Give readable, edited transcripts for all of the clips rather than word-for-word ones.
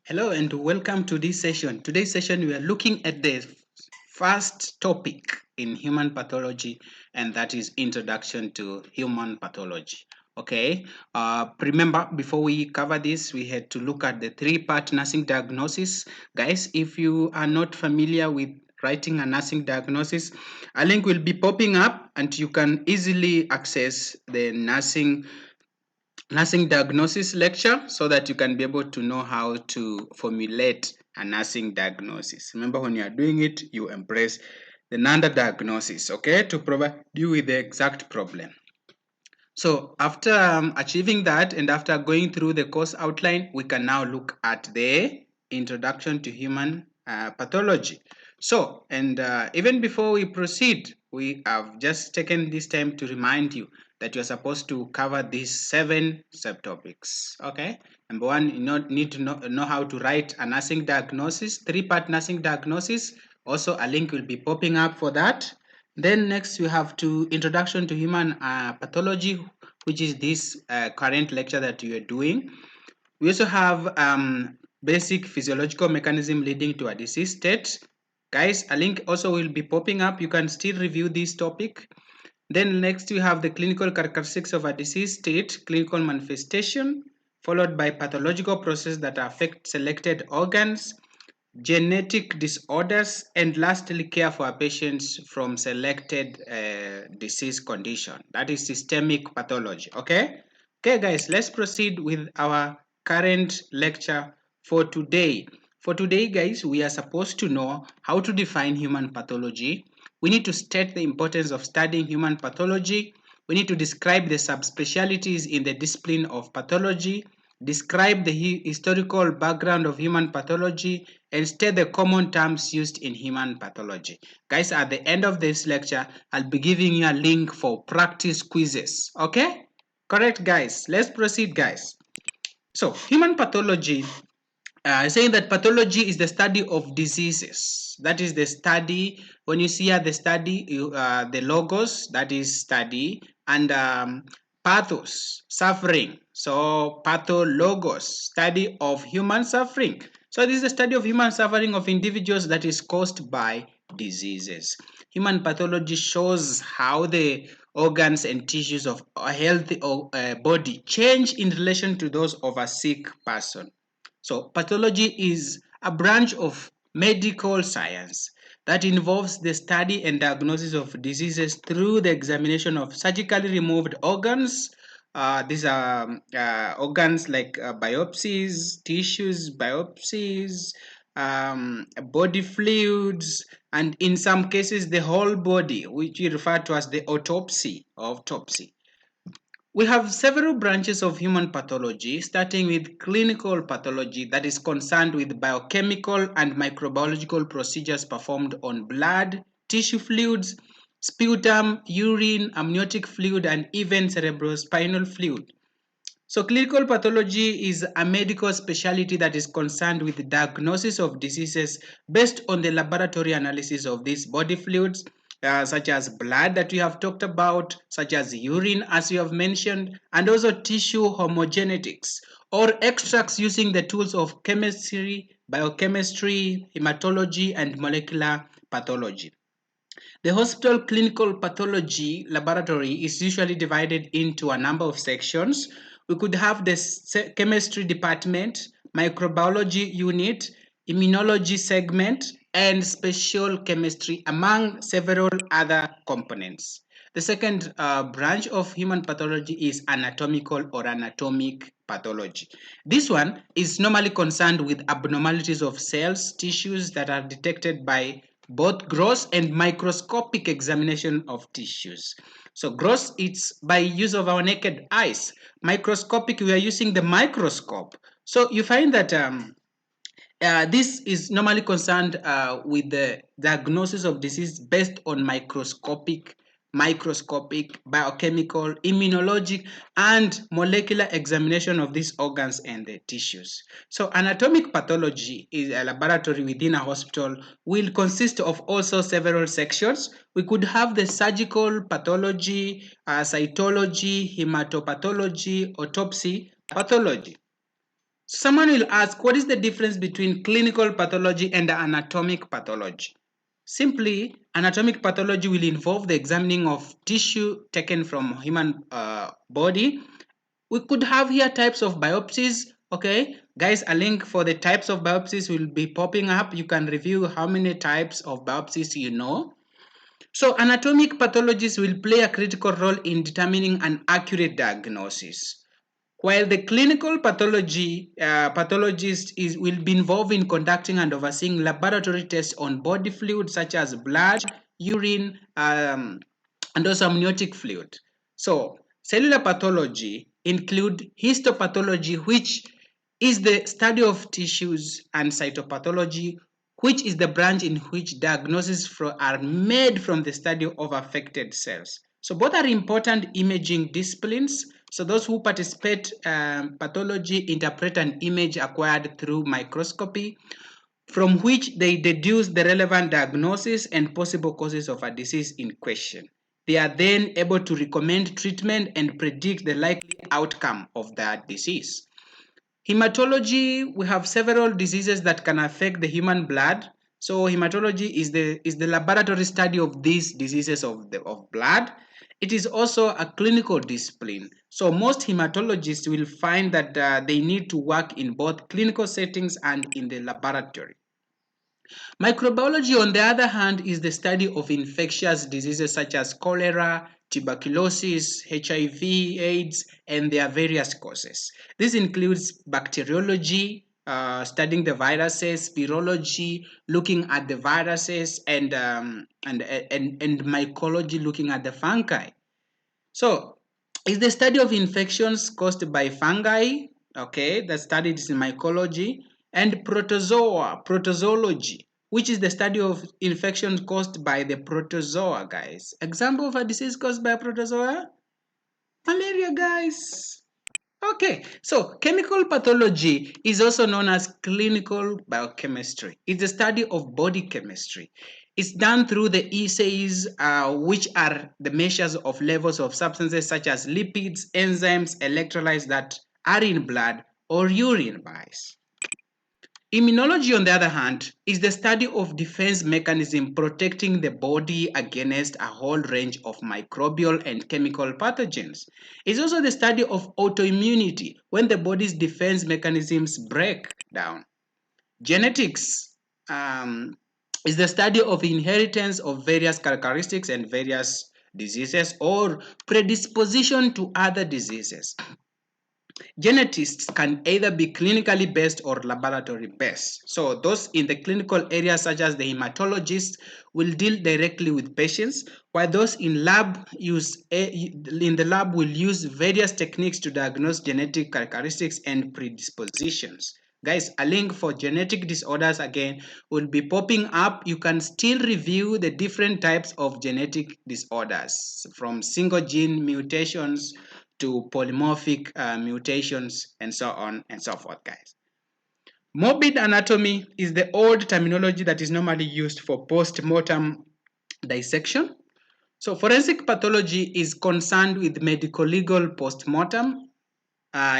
Hello and welcome to this session. Today's session we are looking at the first topic in human pathology, and that is introduction to human pathology. Okay, remember before we cover this, we had to look at the three-part nursing diagnosis. Guys, if you are not familiar with writing a nursing diagnosis, a link will be popping up and you can easily access the nursing diagnosis lecture so that you can be able to know how to formulate a nursing diagnosis. Remember, when you are doing it, you embrace the NANDA diagnosis, okay, to provide you with the exact problem. So after achieving that and after going through the course outline, we can now look at the introduction to human pathology. So, and even before we proceed, we have just taken this time to remind you that you're supposed to cover these 7 subtopics. Okay. Number one, you need to know how to write a nursing diagnosis, 3-part nursing diagnosis. Also, a link will be popping up for that. Then next we have to introduction to human pathology, which is this current lecture that you are doing. We also have basic physiological mechanism leading to a disease state. Guys, a link also will be popping up. You can still review this topic. Then next we have the clinical characteristics of a disease state, clinical manifestation, followed by pathological processes that affect selected organs, genetic disorders, and lastly care for patients from selected disease condition. That is systemic pathology. Okay guys, let's proceed with our current lecture for today. For today guys, we are supposed to know how to define human pathology. We need to state the importance of studying human pathology. We need to describe the subspecialties in the discipline of pathology, describe the historical background of human pathology, and state the common terms used in human pathology. Guys, at the end of this lecture, I'll be giving you a link for practice quizzes. Okay? Correct, guys. Let's proceed, guys. So, human pathology, saying that pathology is the study of diseases. That is the study. When you see here the study, the logos, that is study, and pathos, suffering. So pathologos, study of human suffering. So this is the study of human suffering of individuals that is caused by diseases. Human pathology shows how the organs and tissues of a healthy body change in relation to those of a sick person. So pathology is a branch of medical science that involves the study and diagnosis of diseases through the examination of surgically removed organs. These are organs like biopsies, tissues, biopsies, body fluids, and in some cases the whole body, which we refer to as the autopsy. We have several branches of human pathology, starting with clinical pathology that is concerned with biochemical and microbiological procedures performed on blood, tissue fluids, sputum, urine, amniotic fluid, and even cerebrospinal fluid. So clinical pathology is a medical specialty that is concerned with the diagnosis of diseases based on the laboratory analysis of these body fluids, such as blood that we have talked about, such as urine as we have mentioned, and also tissue homogenetics or extracts using the tools of chemistry, biochemistry, hematology, and molecular pathology. The hospital clinical pathology laboratory is usually divided into a number of sections. We could have the chemistry department, microbiology unit, immunology segment, and special chemistry, among several other components. The second branch of human pathology is anatomical or anatomic pathology. This one is normally concerned with abnormalities of cells, tissues that are detected by both gross and microscopic examination of tissues. So gross, it's by use of our naked eyes. Microscopic, we are using the microscope. So you find that this is normally concerned with the diagnosis of disease based on microscopic, biochemical, immunologic, and molecular examination of these organs and the tissues. So anatomic pathology is a laboratory within a hospital will consist of also several sections. We could have the surgical pathology, cytology, hematopathology, autopsy pathology. Someone will ask, what is the difference between clinical pathology and anatomic pathology? Simply, anatomic pathology will involve the examining of tissue taken from human body. We could have here types of biopsies. Okay, guys, a link for the types of biopsies will be popping up. You can review how many types of biopsies you know. So anatomic pathologists will play a critical role in determining an accurate diagnosis, while the clinical pathologist will be involved in conducting and overseeing laboratory tests on body fluids such as blood, urine, and also amniotic fluid. So cellular pathology include histopathology, which is the study of tissues, and cytopathology, which is the branch in which diagnoses are made from the study of affected cells. So both are important imaging disciplines. So those who participate pathology interpret an image acquired through microscopy, from which they deduce the relevant diagnosis and possible causes of a disease in question. They are then able to recommend treatment and predict the likely outcome of that disease. Hematology, we have several diseases that can affect the human blood. So hematology is the laboratory study of these diseases of blood. It is also a clinical discipline. So most hematologists will find that they need to work in both clinical settings and in the laboratory. Microbiology, on the other hand, is the study of infectious diseases such as cholera, tuberculosis, HIV, AIDS, and their various causes. This includes bacteriology, studying the viruses, virology, looking at the viruses, and mycology, looking at the fungi. So, it's the study of infections caused by fungi, okay, that studied in mycology, and protozoology, which is the study of infections caused by the protozoa, guys. Example of a disease caused by a protozoa? Malaria, guys. Okay, so chemical pathology is also known as clinical biochemistry. It's the study of body chemistry. It's done through the assays, which are the measures of levels of substances such as lipids, enzymes, electrolytes that are in blood or urine, guys. Immunology, on the other hand, is the study of defense mechanism protecting the body against a whole range of microbial and chemical pathogens. It's also the study of autoimmunity when the body's defense mechanisms break down. Genetics is the study of inheritance of various characteristics and various diseases or predisposition to other diseases. Genetics can either be clinically based or laboratory based. So those in the clinical area, such as the hematologists, will deal directly with patients, while those in the lab will use various techniques to diagnose genetic characteristics and predispositions. Guys, a link for genetic disorders again will be popping up. You can still review the different types of genetic disorders, from single gene mutations to polymorphic mutations, and so on and so forth, guys. Morbid anatomy is the old terminology that is normally used for post-mortem dissection. So forensic pathology is concerned with medical legal post-mortem,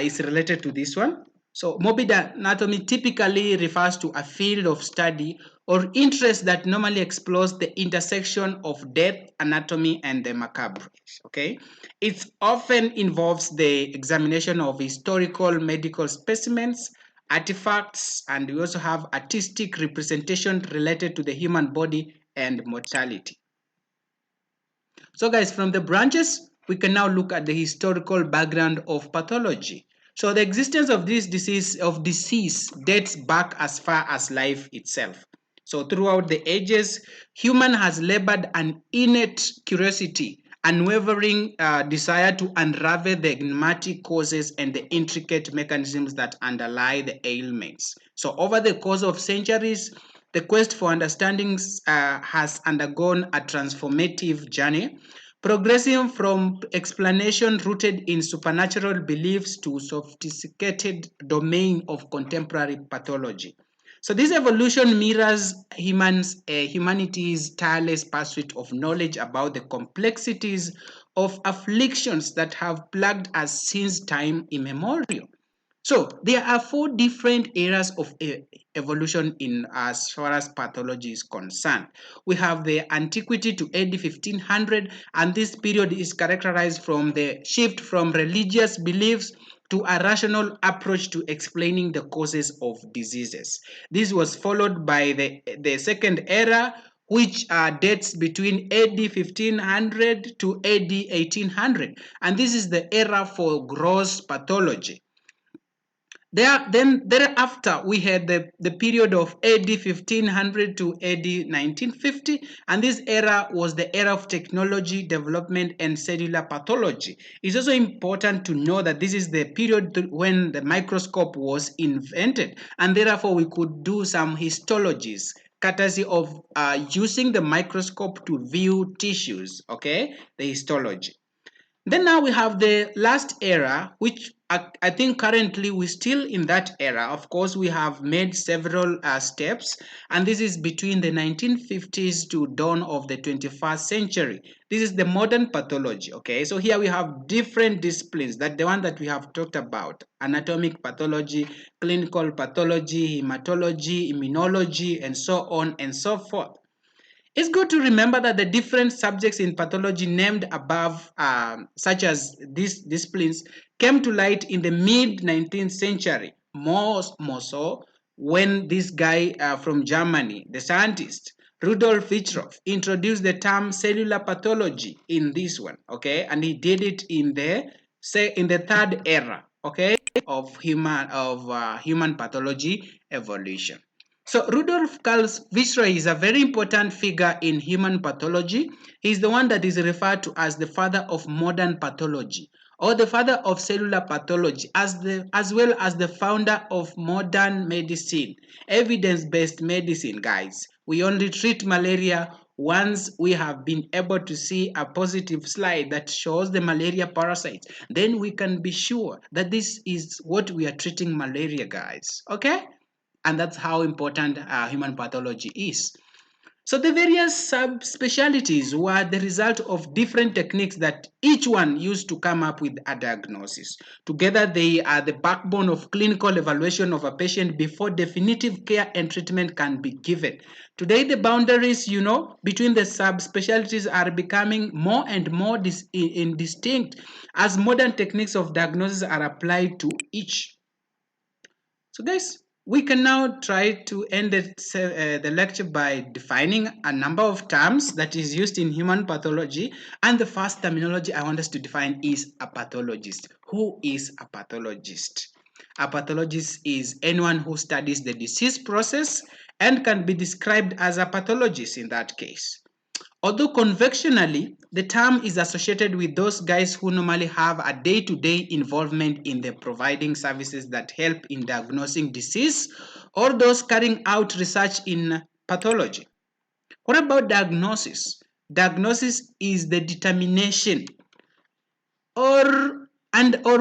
is related to this one. So morbid anatomy typically refers to a field of study or interest that normally explores the intersection of death, anatomy, and the macabre. Okay, it often involves the examination of historical medical specimens, artifacts, and we also have artistic representation related to the human body and mortality. So guys, from the branches, we can now look at the historical background of pathology. So the existence of this disease dates back as far as life itself. So throughout the ages, human has labored an innate curiosity, unwavering desire to unravel the enigmatic causes and the intricate mechanisms that underlie the ailments. So over the course of centuries, the quest for understanding has undergone a transformative journey, progressing from explanation rooted in supernatural beliefs to sophisticated domain of contemporary pathology. So this evolution mirrors humanity's tireless pursuit of knowledge about the complexities of afflictions that have plagued us since time immemorial. So there are four different eras of evolution in as far as pathology is concerned. We have the antiquity to AD 1500, and this period is characterized from the shift from religious beliefs to a rational approach to explaining the causes of diseases. This was followed by the second era, which dates between AD 1500 to AD 1800, and this is the era for gross pathology. Thereafter, we had the period of AD 1500 to AD 1950, and this era was the era of technology development and cellular pathology. It's also important to know that this is the period when the microscope was invented, and therefore we could do some histologies courtesy of using the microscope to view tissues, okay, the histology. Then now we have the last era, which I think currently we're still in that era. Of course, we have made several steps, and this is between the 1950s to dawn of the 21st century. This is the modern pathology, okay? So here we have different disciplines, that the one that we have talked about: anatomic pathology, clinical pathology, hematology, immunology, and so on and so forth. It's good to remember that the different subjects in pathology named above, such as these disciplines, came to light in the mid 19th century, more so when this guy from Germany, the scientist Rudolf Virchow, introduced the term cellular pathology in this one, okay, and he did it in the third era, okay, of human pathology evolution. So Rudolf Karl Virchow is a very important figure in human pathology. He's the one that is referred to as the father of modern pathology, or the father of cellular pathology, as well as the founder of modern medicine, evidence-based medicine, guys. We only treat malaria once we have been able to see a positive slide that shows the malaria parasites. Then we can be sure that this is what we are treating malaria, guys. Okay? And that's how important human pathology is. So the various subspecialties were the result of different techniques that each one used to come up with a diagnosis. Together, they are the backbone of clinical evaluation of a patient before definitive care and treatment can be given. Today, the boundaries, between the subspecialties are becoming more and more indistinct as modern techniques of diagnosis are applied to each. So guys, we can now try to end the lecture by defining a number of terms that is used in human pathology. And the first terminology I want us to define is a pathologist. Who is a pathologist? A pathologist is anyone who studies the disease process and can be described as a pathologist in that case. Although conventionally, the term is associated with those guys who normally have a day-to-day involvement in the providing services that help in diagnosing disease, or those carrying out research in pathology. What about diagnosis? Diagnosis is the determination, or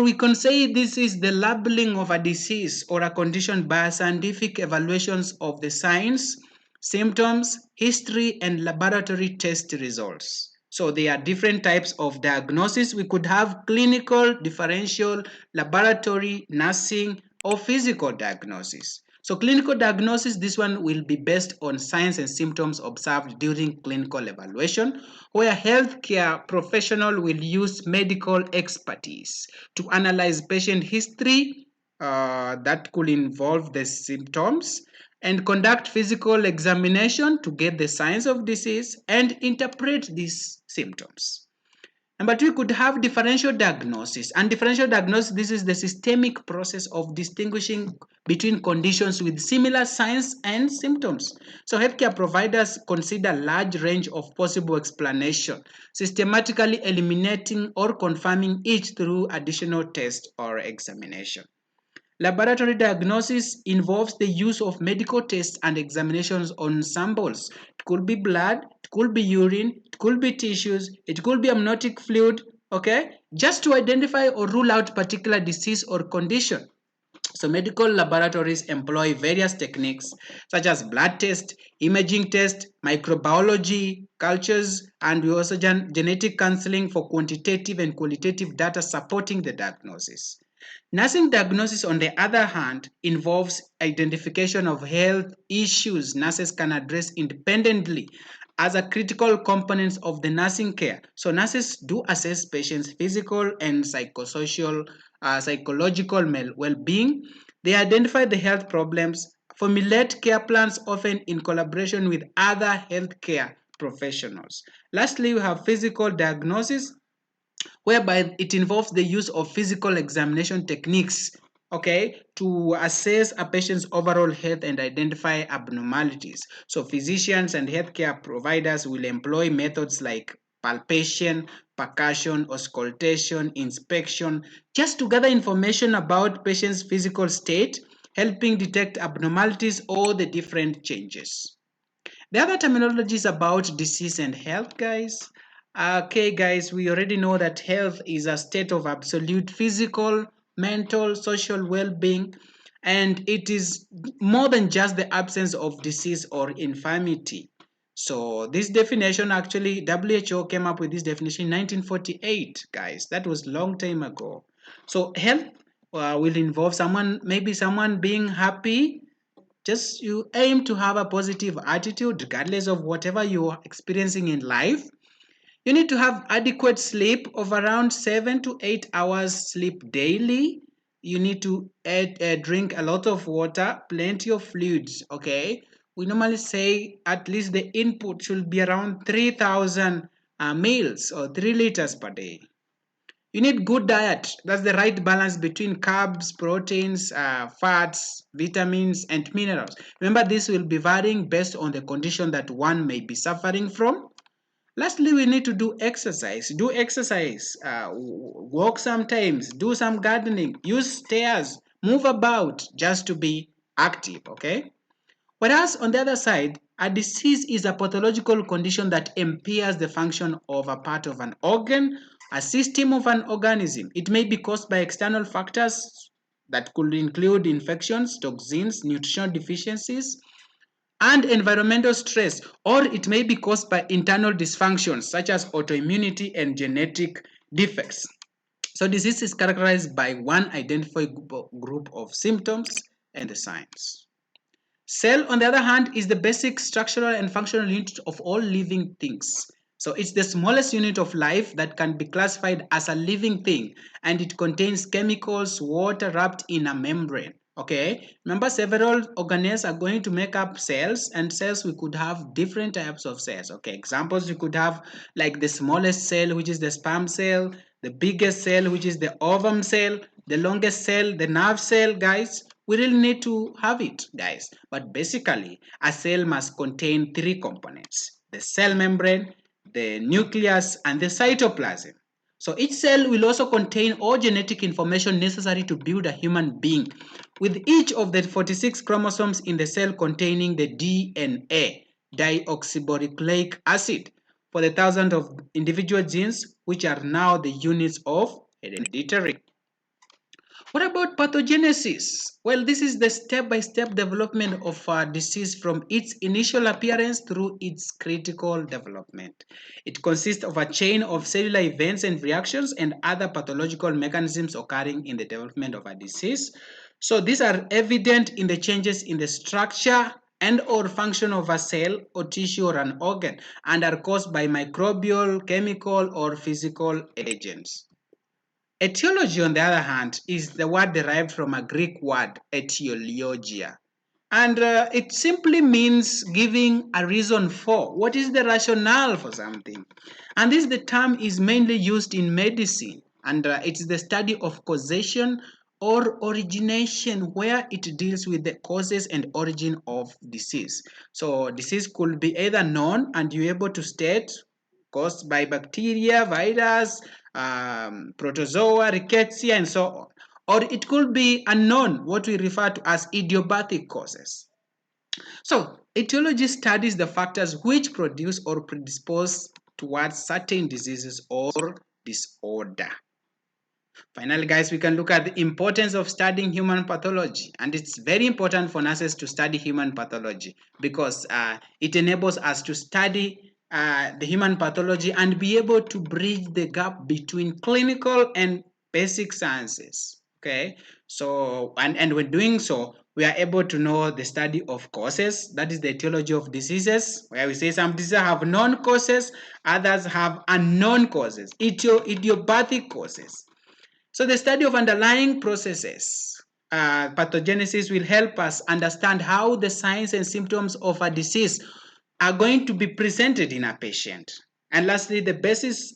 we can say this is the labeling of a disease or a condition by scientific evaluations of the signs, symptoms, history, and laboratory test results. So there are different types of diagnosis. We could have clinical, differential, laboratory, nursing, or physical diagnosis. So clinical diagnosis, this one will be based on signs and symptoms observed during clinical evaluation, where healthcare professional will use medical expertise to analyze patient history that could involve the symptoms, and conduct physical examination to get the signs of disease and interpret these symptoms. Number two, we could have differential diagnosis. And differential diagnosis, this is the systemic process of distinguishing between conditions with similar signs and symptoms. So healthcare providers consider a large range of possible explanation, systematically eliminating or confirming each through additional test or examination. Laboratory diagnosis involves the use of medical tests and examinations on samples. It could be blood, it could be urine, it could be tissues, it could be amniotic fluid, okay? Just to identify or rule out particular disease or condition. So medical laboratories employ various techniques such as blood test, imaging test, microbiology, cultures, and we also genetic counseling for quantitative and qualitative data supporting the diagnosis. Nursing diagnosis, on the other hand, involves identification of health issues nurses can address independently as a critical components of the nursing care. So nurses do assess patients' physical and psychosocial, psychological well-being. They identify the health problems, formulate care plans often in collaboration with other healthcare professionals. Lastly, we have physical diagnosis, whereby it involves the use of physical examination techniques, okay, to assess a patient's overall health and identify abnormalities. So physicians and healthcare providers will employ methods like palpation, percussion, auscultation, inspection, just to gather information about patient's physical state, helping detect abnormalities or the different changes. The other terminology is about disease and health, guys. Okay, guys, we already know that health is a state of absolute physical, mental, social well being, and it is more than just the absence of disease or infirmity. So, this definition actually, WHO came up with this definition in 1948, guys. That was a long time ago. So, health will involve someone, maybe someone being happy, just you aim to have a positive attitude regardless of whatever you are experiencing in life. You need to have adequate sleep of around 7 to 8 hours sleep daily. You need to drink a lot of water, plenty of fluids. Okay, we normally say at least the input should be around 3,000 meals or 3 liters per day. You need good diet. That's the right balance between carbs, proteins, fats, vitamins, and minerals. Remember, this will be varying based on the condition that one may be suffering from. Lastly, we need to do exercise. Do exercise. Walk sometimes. Do some gardening. Use stairs. Move about just to be active. Okay. Whereas on the other side, a disease is a pathological condition that impairs the function of a part of an organ, a system of an organism. It may be caused by external factors that could include infections, toxins, nutritional deficiencies, and environmental stress, or it may be caused by internal dysfunctions such as autoimmunity and genetic defects. So disease is characterized by one identified group of symptoms and the signs. Cell, on the other hand, is the basic structural and functional unit of all living things. So it's the smallest unit of life that can be classified as a living thing, and it contains chemicals, water wrapped in a membrane. Okay, remember several organelles are going to make up cells, and cells we could have different types of cells. Okay, examples you could have like the smallest cell, which is the sperm cell, the biggest cell, which is the ovum cell, the longest cell, the nerve cell, guys. We really need to have it, guys. But basically, a cell must contain three components: the cell membrane, the nucleus, and the cytoplasm. So each cell will also contain all genetic information necessary to build a human being, with each of the 46 chromosomes in the cell containing the DNA, deoxyribonucleic acid, for the thousands of individual genes, which are now the units of hereditary. What about pathogenesis? Well, this is the step-by-step development of a disease from its initial appearance through its critical development. It consists of a chain of cellular events and reactions and other pathological mechanisms occurring in the development of a disease. So these are evident in the changes in the structure and or function of a cell or tissue or an organ, and are caused by microbial, chemical, or physical agents. Etiology, on the other hand, is the word derived from a Greek word, etiologia. And it simply means giving a reason for. What is the rationale for something? And this the term is mainly used in medicine. And it's the study of causation or origination, where it deals with the causes and origin of disease. So disease could be either known and you're able to state caused by bacteria, virus, protozoa, rickettsia, and so on. Or it could be unknown, what we refer to as idiopathic causes. So, etiology studies the factors which produce or predispose towards certain diseases or disorder. Finally, guys, we can look at the importance of studying human pathology. And it's very important for nurses to study human pathology because it enables us to study the human pathology and be able to bridge the gap between clinical and basic sciences. Okay, so and when doing so, we are able to know the study of causes, that is the etiology of diseases, where we say some diseases have known causes, others have unknown causes, idiopathic causes. So the study of underlying processes, pathogenesis, will help us understand how the signs and symptoms of a disease are going to be presented in a patient. And lastly, the basis,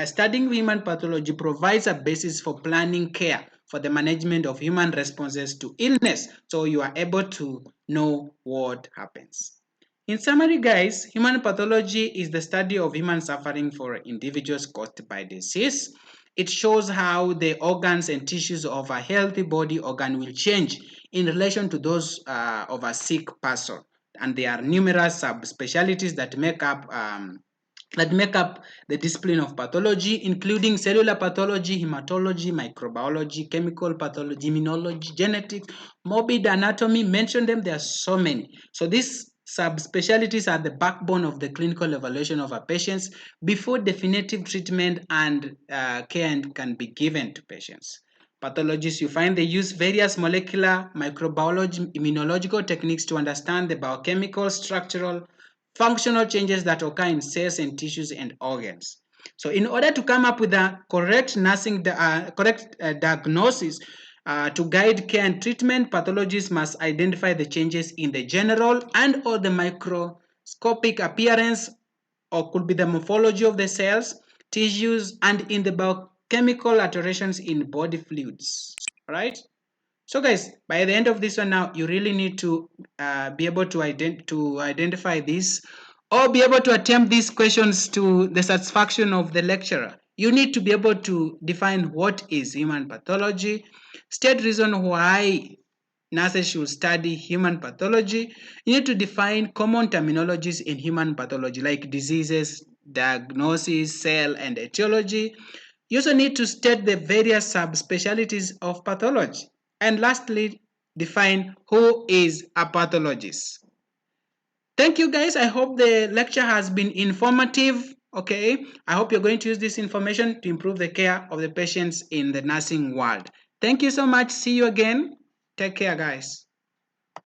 studying human pathology provides a basis for planning care for the management of human responses to illness. So you are able to know what happens. In summary, guys, human pathology is the study of human suffering for individuals caused by disease. It shows how the organs and tissues of a healthy body organ will change in relation to those of a sick person. And there are numerous subspecialties that make up the discipline of pathology, including cellular pathology, hematology, microbiology, chemical pathology, immunology, genetics, morbid anatomy. Mention them, there are so many. So these subspecialties are the backbone of the clinical evaluation of a patient before definitive treatment and care can be given to patients. Pathologists, you find they use various molecular, microbiology, immunological techniques to understand the biochemical, structural, functional changes that occur in cells and tissues and organs. So in order to come up with a correct diagnosis to guide care and treatment, pathologists must identify the changes in the general and or the microscopic appearance, or could be the morphology of the cells, tissues, and in the biochemical alterations in body fluids. All right. So guys, by the end of this one now, you really need to be able to, identify this or be able to attempt these questions to the satisfaction of the lecturer. You need to be able to define what is human pathology, state reason why nurses should study human pathology. You need to define common terminologies in human pathology like diseases, diagnosis, cell, and etiology. You also need to state the various subspecialties of pathology. And lastly, define who is a pathologist. Thank you guys. I hope the lecture has been informative. Okay. I hope you're going to use this information to improve the care of the patients in the nursing world. Thank you so much. See you again. Take care, guys.